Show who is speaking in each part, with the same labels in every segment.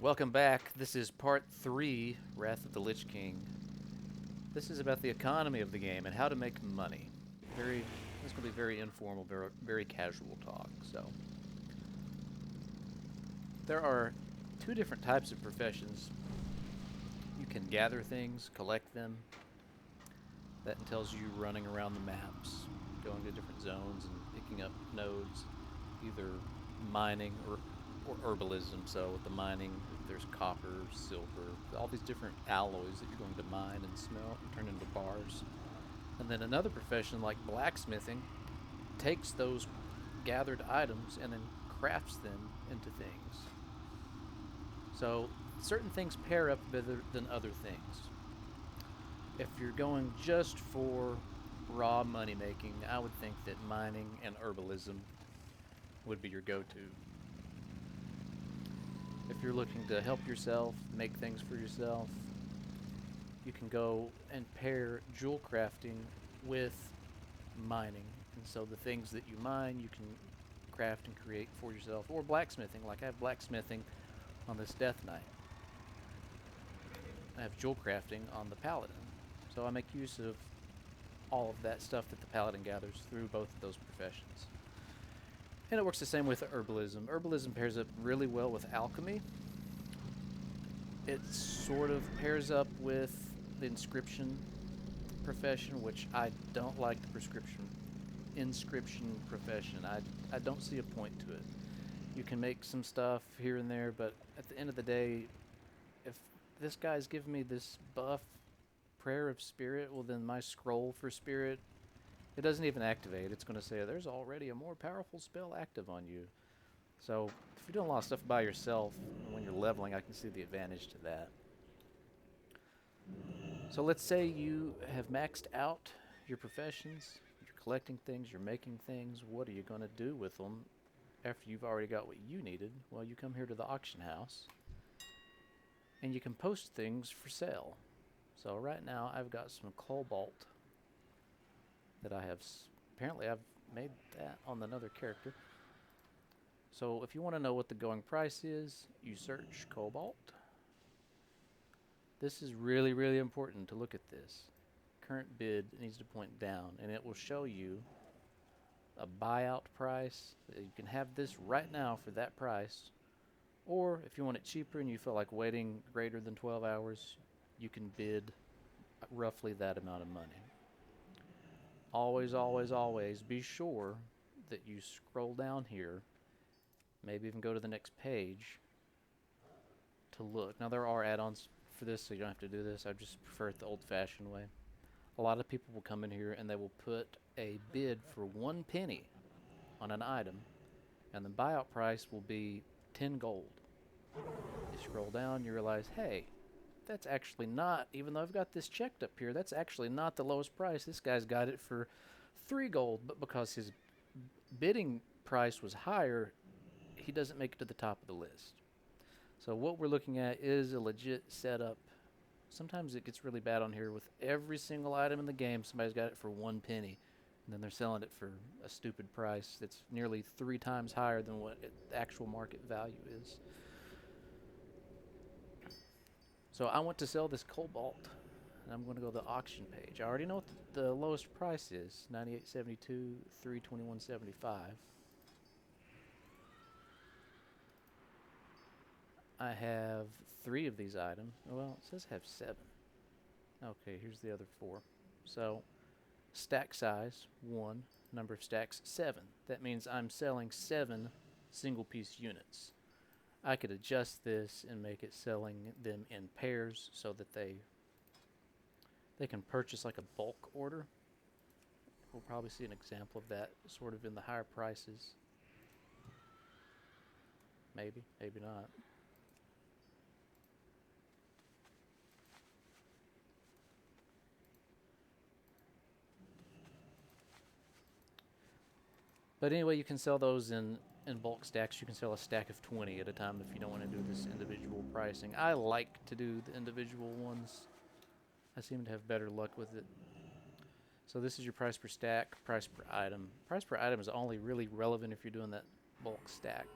Speaker 1: Welcome back. This is part 3, Wrath of the Lich King. This is about the economy of the game and how to make money. This will be very informal, very casual talk. So, there are two different types of professions. You can gather things, collect them. That entails you running around the maps, going to different zones and picking up nodes, either mining or herbalism. So with the mining, there's copper, silver, all these different alloys that you're going to mine and smelt and turn into bars. And then another profession like blacksmithing takes those gathered items and then crafts them into things. So certain things pair up better than other things. If you're going just for raw money making, I would think that mining and herbalism would be your go-to. If you're looking to help yourself, make things for yourself, you can go and pair jewel crafting with mining. And so the things that you mine, you can craft and create for yourself. Or blacksmithing, like I have blacksmithing on this Death Knight. I have jewel crafting on the Paladin. So I make use of all of that stuff that the Paladin gathers through both of those professions. And it works the same with herbalism. Herbalism pairs up really well with alchemy. It sort of pairs up with the inscription profession, which I don't like the inscription profession. I don't see a point to it. You can make some stuff here and there, but at the end of the day, if this guy's giving me this buff prayer of spirit, well then my scroll for spirit, it doesn't even activate. It's going to say there's already a more powerful spell active on you. So if you're doing a lot of stuff by yourself, when you're leveling, I can see the advantage to that. So let's say you have maxed out your professions, you're collecting things, you're making things. What are you going to do with them after you've already got what you needed? Well, you come here to the auction house, and you can post things for sale. So right now I've got some cobalt that I have, apparently I've made that on another character. So if you want to know what the going price is, you search cobalt. This is really, really important to look at this. Current bid needs to point down, and it will show you a buyout price. You can have this right now for that price. Or if you want it cheaper and you feel like waiting greater than 12 hours, you can bid roughly that amount of money. Always, always, always be sure that you scroll down here, maybe even go to the next page to look. Now there are add-ons for this, so you don't have to do this. I just prefer it the old-fashioned way. A lot of people will come in here and they will put a bid for 1 penny on an item, and the buyout price will be 10 gold. You scroll down, you realize, hey, that's actually not, even though I've got this checked up here, that's actually not the lowest price. This guy's got it for 3 gold, but because his bidding price was higher, he doesn't make it to the top of the list. So what we're looking at is a legit setup. Sometimes it gets really bad on here with every single item in the game. Somebody's got it for 1 penny, and then they're selling it for a stupid price that's nearly 3 times higher than what the actual market value is. So I want to sell this cobalt, and I'm going to go to the auction page. I already know what the lowest price is, 98.72, 321.75. I have 3 of these items. Well, it says I have 7. Okay, here's the other 4. So stack size 1, number of stacks 7. That means I'm selling 7 single piece units. I could adjust this and make it selling them in pairs so that they can purchase like a bulk order. We'll probably see an example of that sort of in the higher prices. Maybe, maybe not. But anyway, you can sell those in bulk stacks. You can sell a stack of 20 at a time if you don't want to do this individual pricing. I like to do the individual ones. I seem to have better luck with it. So this is your price per stack, price per item. Price per item is only really relevant if you're doing that bulk stack.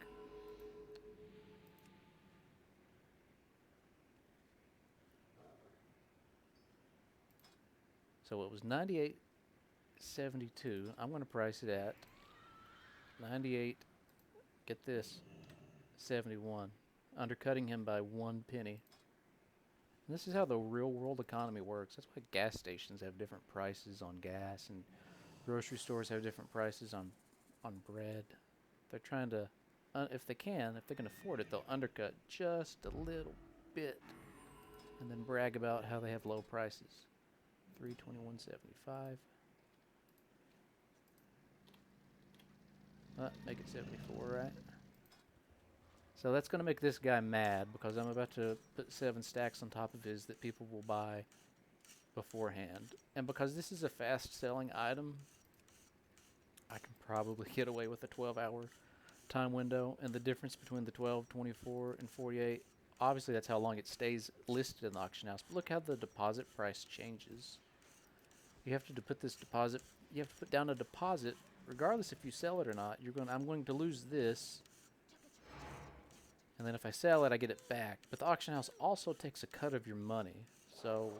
Speaker 1: So it was 98.72. I'm going to price it at 98. Get this, 71, undercutting him by 1 penny. And this is how the real world economy works. That's why gas stations have different prices on gas, and grocery stores have different prices on bread. They're trying to, if they can afford it, they'll undercut just a little bit, and then brag about how they have low prices. 321.75. Make it 74, right? So that's going to make this guy mad because I'm about to put 7 stacks on top of his that people will buy beforehand. And because this is a fast selling item, I can probably get away with a 12-hour time window. And the difference between the 12, 24, and 48, obviously that's how long it stays listed in the auction house. But look how the deposit price changes. You have to put this deposit, you have to put down a deposit regardless if you sell it or not. I'm going to lose this. And then if I sell it, I get it back. But the auction house also takes a cut of your money. So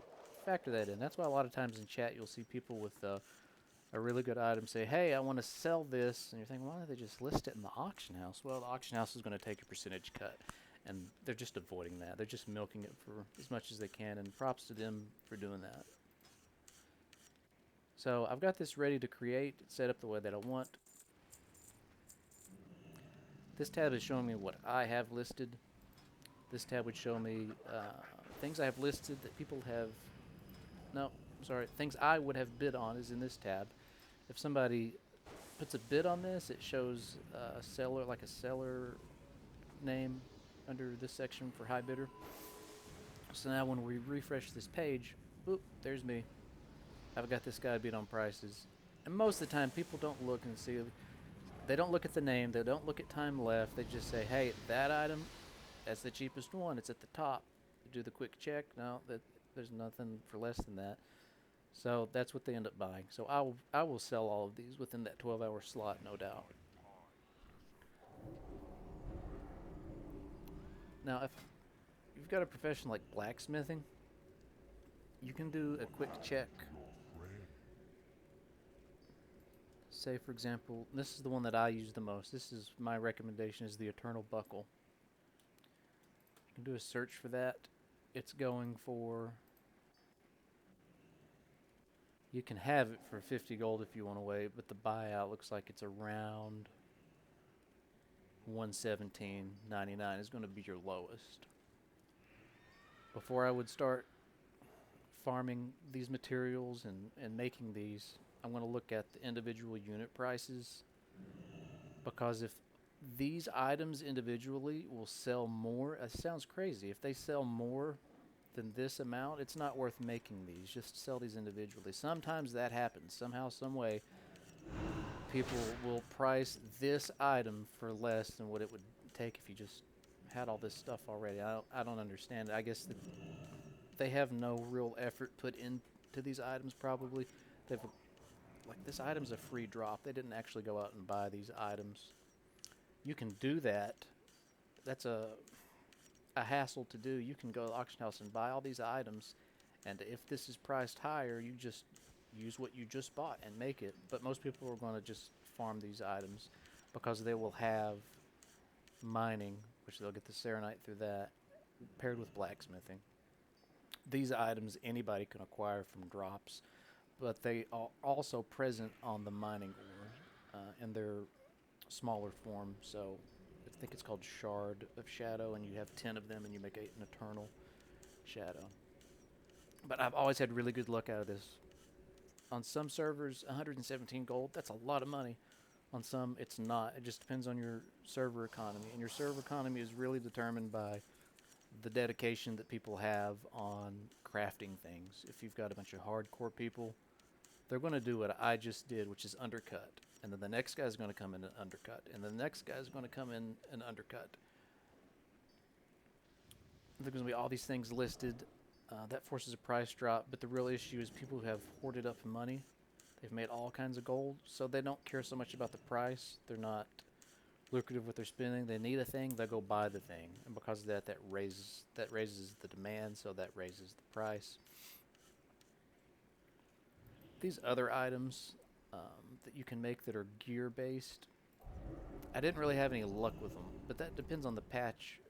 Speaker 1: factor that in. That's why a lot of times in chat you'll see people with a really good item say, hey, I want to sell this. And you're thinking, why don't they just list it in the auction house? Well, the auction house is going to take a percentage cut. And they're just avoiding that. They're just milking it for as much as they can. And props to them for doing that. So I've got this ready to create. It's set up the way that I want. This tab is showing me what I have listed. This tab would show me things I have listed that people have... No, sorry. Things I would have bid on is in this tab. If somebody puts a bid on this, it shows a seller, like a seller name under this section for high bidder. So now when we refresh this page, boop, there's me. I've got this guy bid on prices. And most of the time, people don't look and see... They don't look at the name. They don't look at time left. They just say, hey, that item, that's the cheapest one. It's at the top. You do the quick check. No, there's nothing for less than that. So that's what they end up buying. So I will sell all of these within that 12-hour slot, no doubt. Now, if you've got a profession like blacksmithing, you can do a quick check. Say, for example, this is the one that I use the most. This is my recommendation, is the Eternal Buckle. You can do a search for that. It's going for... You can have it for 50 gold if you want to wait, but the buyout looks like it's around 117.99 is going to be your lowest. Before I would start farming these materials and making these, I'm going to look at the individual unit prices, because if these items individually will sell more, it sounds crazy. If they sell more than this amount, it's not worth making these. Just sell these individually. Sometimes that happens. Somehow, some way, people will price this item for less than what it would take if you just had all this stuff already. I don't understand it. I guess they have no real effort put into these items, probably. They've... Like, this item's a free drop. They didn't actually go out and buy these items. You can do that. That's a hassle to do. You can go to the auction house and buy all these items, and if this is priced higher, you just use what you just bought and make it. But most people are going to just farm these items because they will have mining, which they'll get the serenite through that, paired with blacksmithing. These items anybody can acquire from drops, but they are also present on the mining ore in their smaller form. So I think it's called Shard of Shadow, and you have 10 of them, and you make an Eternal Shadow. But I've always had really good luck out of this. On some servers, 117 gold, that's a lot of money. On some, it's not. It just depends on your server economy, and your server economy is really determined by the dedication that people have on crafting things. If you've got a bunch of hardcore people, they're going to do what I just did, which is undercut. And then the next guy's going to come in and undercut. And the next guy's going to come in and undercut. There's going to be all these things listed. That forces a price drop. But the real issue is people who have hoarded up money. They've made all kinds of gold. So they don't care so much about the price. They're not lucrative what they're spending. They need a thing, they'll go buy the thing. And because of that, that raises the demand. So that raises the price. these other items that you can make that are gear based, I didn't really have any luck with them, but that depends on the patch.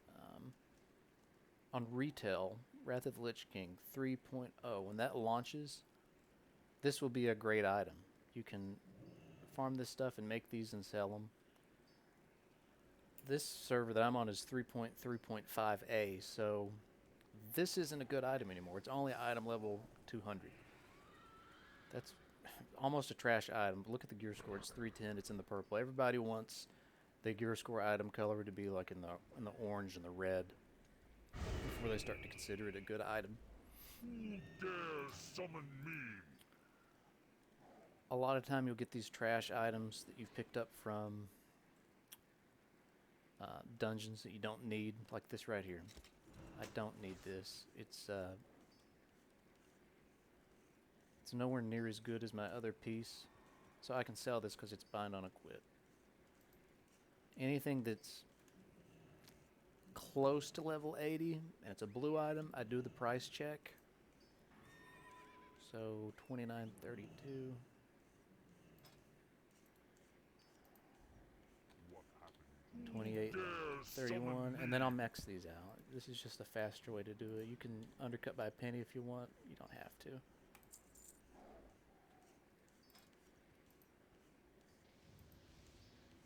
Speaker 1: On retail, Wrath of the Lich King 3.0, when that launches, this will be a great item. You can farm this stuff and make these and sell them. This server that I'm on is 3.3.5a, so this isn't a good item anymore. It's only item level 200. That's almost a trash item. But look at the gear score. It's 310. It's in the purple. Everybody wants the gear score item color to be like in the orange and the red before they start to consider it a good item.
Speaker 2: Who dares summon me?
Speaker 1: A lot of time you'll get these trash items that you've picked up from dungeons that you don't need, like this right here. I don't need this. It's nowhere near as good as my other piece, so I can sell this because it's bind on a quit. Anything that's close to level 80 and it's a blue item, I do the price check. So 29.32.
Speaker 2: What happened?
Speaker 1: 28.31, and then I'll max these out. This is just a faster way to do it. You can undercut by a penny if you want. You don't have to.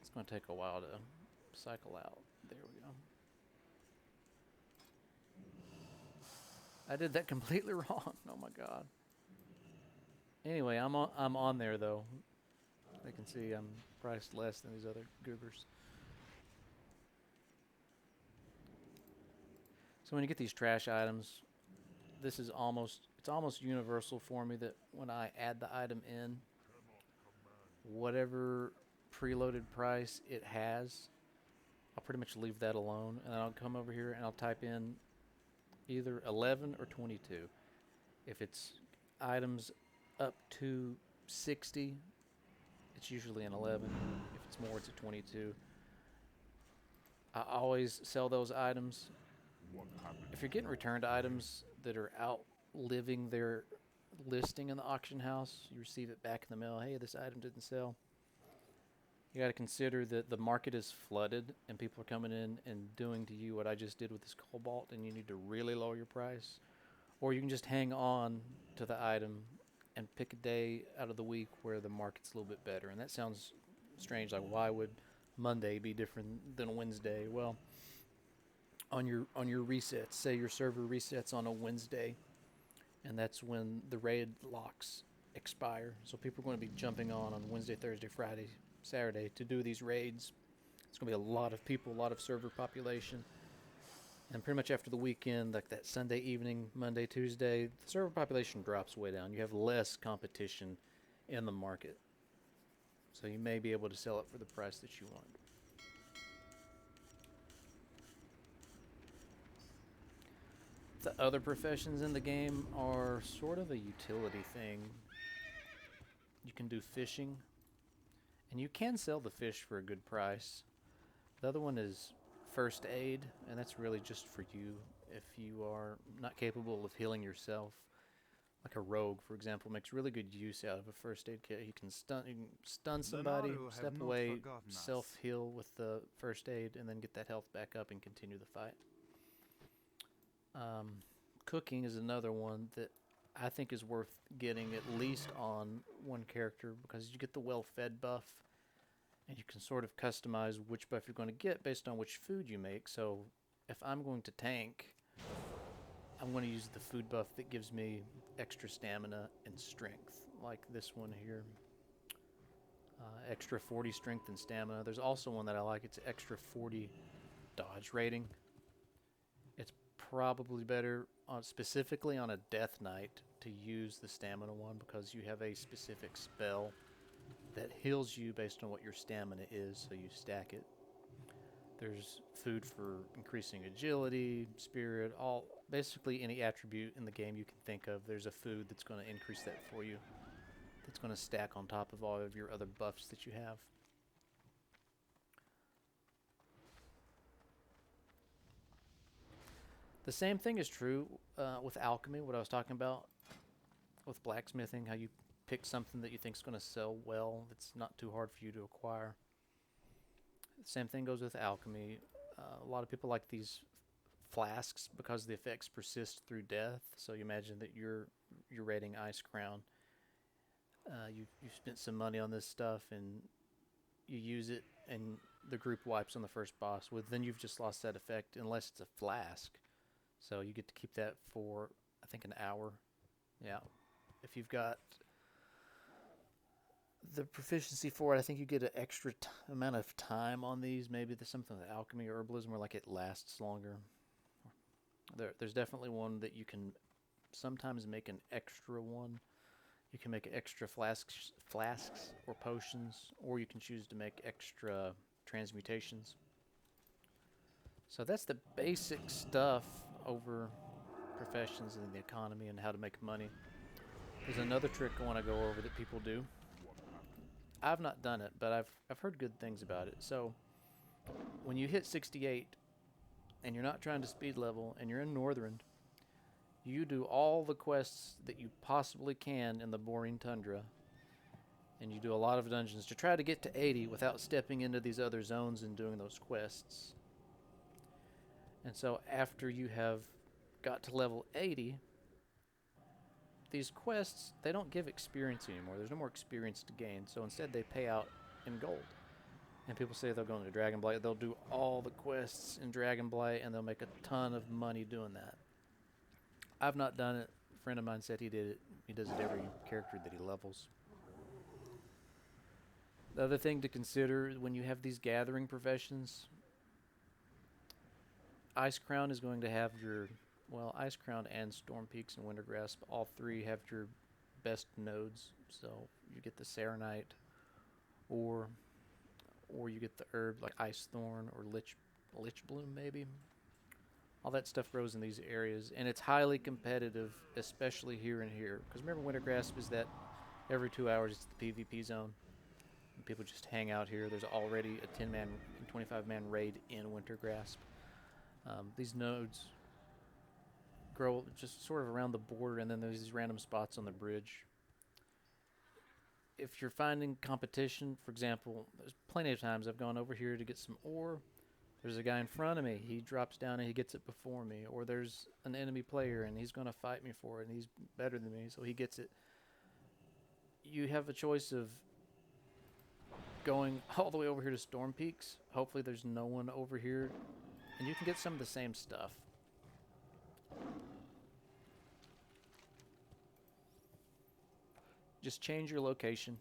Speaker 1: It's going to take a while to cycle out. There we go. I did that completely wrong. Oh my god. Anyway, I'm on there though. I can see I'm priced less than these other goobers. So when you get these trash items, this is it's almost universal for me that when I add the item in, whatever preloaded price it has, I'll pretty much leave that alone, and then I'll come over here and I'll type in either 11 or 22. If it's items up to 60, it's usually an 11. If it's more, it's a 22. I always sell those items. If you're getting returned items that are outliving their listing in the auction house, you receive it back in the mail. Hey, this item didn't sell. You got to consider that the market is flooded and people are coming in and doing to you what I just did with this cobalt, and you need to really lower your price. Or you can just hang on to the item and pick a day out of the week where the market's a little bit better. And that sounds strange, like why would Monday be different than Wednesday? Well, on your resets, say your server resets on a Wednesday, and that's when the raid locks expire. So people are going to be jumping on Wednesday, Thursday, Friday, Saturday to do these raids. It's going to be a lot of people, a lot of server population. And pretty much after the weekend, like that Sunday evening, Monday, Tuesday, the server population drops way down. You have less competition in the market. So you may be able to sell it for the price that you want. The other professions in the game are sort of a utility thing. You can do fishing, and you can sell the fish for a good price. The other one is first aid, and that's really just for you if you are not capable of healing yourself. Like a rogue, for example, makes really good use out of a first aid kit. He can stun somebody, step away, self-heal with the first aid, and then get that health back up and continue the fight. Cooking is another one that I think is worth getting at least on one character, because you get the well-fed buff, and you can sort of customize which buff you're going to get based on which food you make. So if I'm going to tank, I'm going to use the food buff that gives me extra stamina and strength, like this one here. Extra 40 strength and stamina. There's also one that I like. It's extra 40 dodge rating. It's probably better specifically on a death knight to use the stamina one, because you have a specific spell that heals you based on what your stamina is, so you stack it. There's food for increasing agility, spirit, basically any attribute in the game you can think of. There's a food that's going to increase that for you, that's going to stack on top of all of your other buffs that you have. The same thing is true with alchemy, what I was talking about with blacksmithing, how you pick something that you think is going to sell well, that's not too hard for you to acquire. Same thing goes with alchemy. A lot of people like these flasks because the effects persist through death. So you imagine that you're raiding Ice Crown. You've spent some money on this stuff and you use it, and the group wipes on the first boss. Well, then you've just lost that effect unless it's a flask. So you get to keep that for, I think, an hour. Yeah. If you've got the proficiency for it, I think you get an extra amount of time on these. Maybe there's something with alchemy or herbalism where like it lasts longer. There's definitely one that you can sometimes make an extra one. You can make extra flasks or potions, or you can choose to make extra transmutations. So that's the basic stuff over professions and the economy and how to make money. There's another trick I want to go over that people do. I've not done it, but I've heard good things about it. So when you hit 68 and you're not trying to speed level and you're in Northern, you do all the quests that you possibly can in the Borean Tundra, and you do a lot of dungeons to try to get to 80 without stepping into these other zones and doing those quests. And so after you have got to level 80, these quests, they don't give experience anymore. There's no more experience to gain, so instead they pay out in gold. And people say they'll go into Dragonblight, they'll do all the quests in Dragonblight, and they'll make a ton of money doing that. I've not done it. A friend of mine said he did it. He does it every character that he levels. The other thing to consider when you have these gathering professions, Ice Crown is going to have your, well, Ice Crown and Storm Peaks and Wintergrasp, all three have your best nodes. So you get the Serenite, or you get the herb like Ice Thorn or Lich Bloom maybe. All that stuff grows in these areas, and it's highly competitive, especially here and here. Because remember, Wintergrasp is that every 2 hours it's the PvP zone. And people just hang out here. There's already a 10-man and 25-man raid in Wintergrasp. These nodes grow just sort of around the border, and then there's these random spots on the bridge. If you're finding competition, for example, there's plenty of times I've gone over here to get some ore. There's a guy in front of me. He drops down and he gets it before me. Or there's an enemy player and he's going to fight me for it, and he's better than me, so he gets it. You have a choice of going all the way over here to Storm Peaks. Hopefully there's no one over here, and you can get some of the same stuff. Just change your location.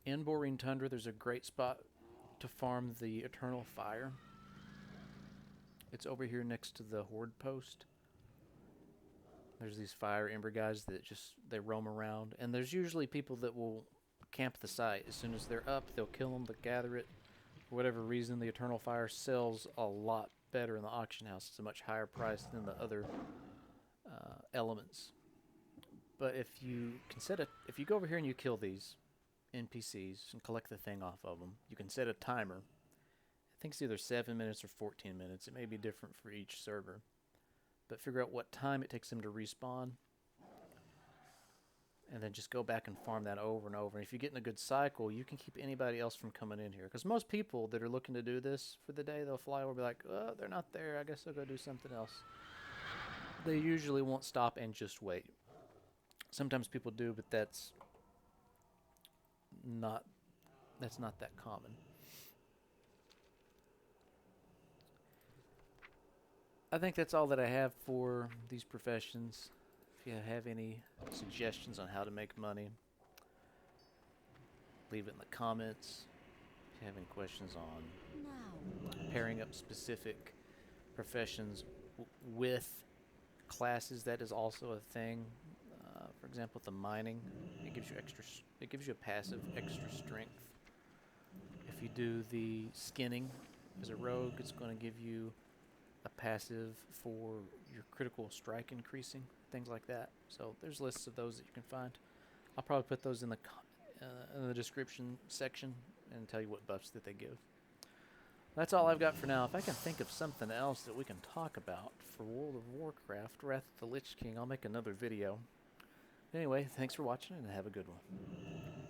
Speaker 1: In Borean Tundra, there's a great spot to farm the Eternal Fire. It's over here next to the Horde post. There's these fire ember guys that they roam around, and there's usually people that will camp the site. As soon as they're up, they'll kill them, they'll gather it. For whatever reason, the Eternal Fire sells a lot better in the auction house. It's a much higher price than the other elements. But if you go over here and you kill these NPCs and collect the thing off of them, you can set a timer. I think it's either 7 minutes or 14 minutes. It may be different for each server. But figure out what time it takes them to respawn, and then just go back and farm that over and over. And if you get in a good cycle, you can keep anybody else from coming in here. Because most people that are looking to do this for the day, they'll fly over and be like, oh, they're not there. I guess I'll go do something else. They usually won't stop and just wait. Sometimes people do, but that's not that common. I think that's all that I have for these professions. If you have any suggestions on how to make money, leave it in the comments. If you have any questions on pairing up specific professions with classes, that is also a thing. For example, the mining, it gives you a passive extra strength. If you do the skinning as a rogue, it's going to give you a passive for your critical strike increasing, things like that. So there's lists of those that you can find. I'll probably put those in the description section and tell you what buffs that they give. That's all I've got for now. If I can think of something else that we can talk about for World of Warcraft, Wrath of the Lich King, I'll make another video. Anyway, thanks for watching and have a good one.